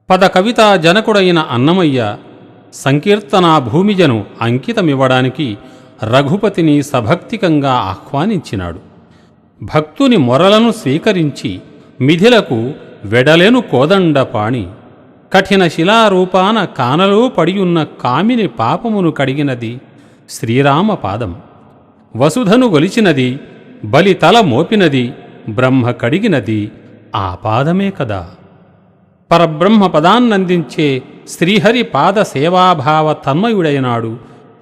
పద కవితా జనకుడైన అన్నమయ్య సంకీర్తనా భూమిజను అంకితమివ్వడానికి రఘుపతిని సభక్తికంగా ఆహ్వానించినాడు. భక్తుని మొరలను స్వీకరించి మిథిలకు వెడలెను కోదండపాణి. కఠిన శిలారూపాన కానలో పడియున్న కామిని పాపమును కడిగినది శ్రీరామ పాదం. వసుధను గొలిచినది, బలి తల మోపినది, బ్రహ్మ కడిగినది ఆ పాదమే కదా. పరబ్రహ్మ పదాన్నందించే శ్రీహరి పాద సేవాభావ తన్మయుడైనాడు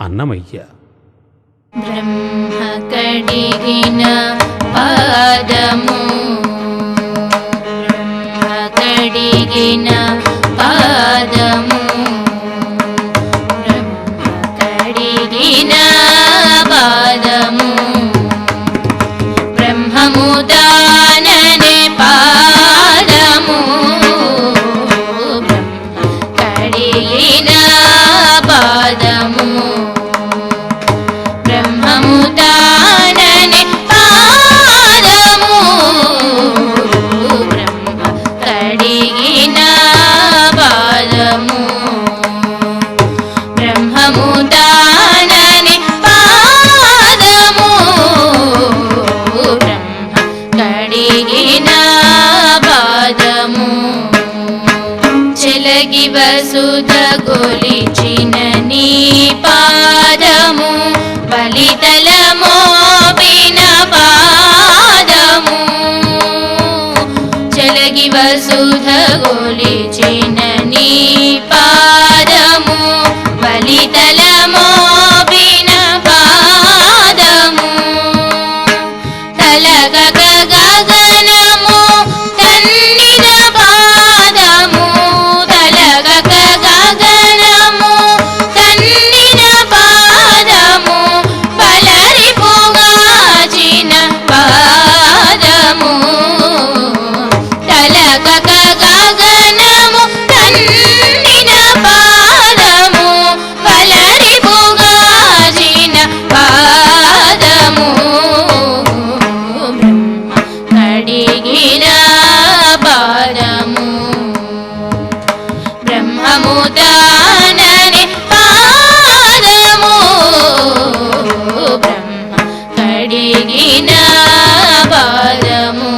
అన్నమయ్య. బ్రహ్మ కడిగిన పాదము, బ్రహ్మ కడిగిన పాదము, బ్రహ్మ కడిగిన పాదము, బ్రహ్మము దాననే పాదము, బ్రహ్మ కడిగిన పాదము, బ్రహ్మము దాననే పాదము, బ్రహ్మ కడిగిన పాదము, బ్రహ్మము దాననే పాదము, బ్రహ్మ కడిగిన పాదము. చెలగి వసుధ గొలిచిన నీ పాదము, బలితల మోపిన పాదము, చెలగి వసుధ గొలిచిన నీ పాదము, బలితల మోపిన పాదము, తలగగ గగనము తన్నిన పాదము, తలగగ గగనము తన్నిన పాదము, బలరిపుగాచిన పాదము, తలగగ గగనము తన్నిన పాదము, బలరిపుగాచిన పాదము, బ్రహ్మ కడిగిన పాదము, బ్రహ్మము దాననే పాదము, బ్రహ్మ కడిగిన పాదము.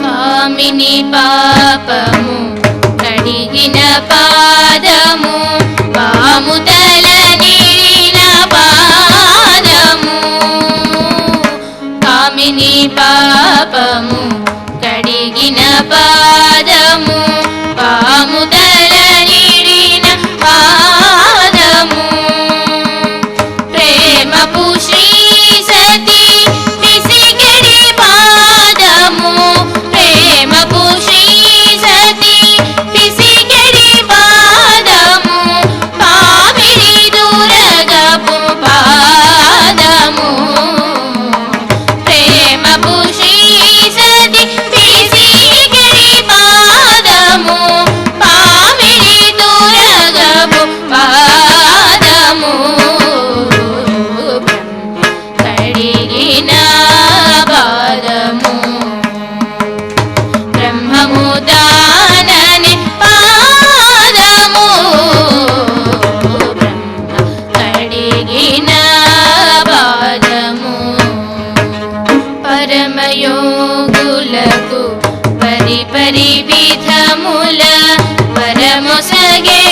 కామిని పాపము కడిగిన పాదము, పాముతల నీరిన పాదము, కామిని పాపము కడిగిన పాదము, పాముతల నీరిన పాదము, ప్రేమపు శ్రీ సతి విసిగిడి పాదము, ప్రేమపు శ్రీ సతి విసిగిడి పాదము, పామిడి దురగపు పాదము, ప్రేమపు శ్రీ సతి విసిగిడి పాదము, పామిడి దురగపు పాదము, బ్రహ్మ కడిగిన పాదము, బ్రహ్మము దాననే పాదము, బ్రహ్మ కడిగిన పాదము. పరమయోగులకు పరి పరి విధముల వరమొసగే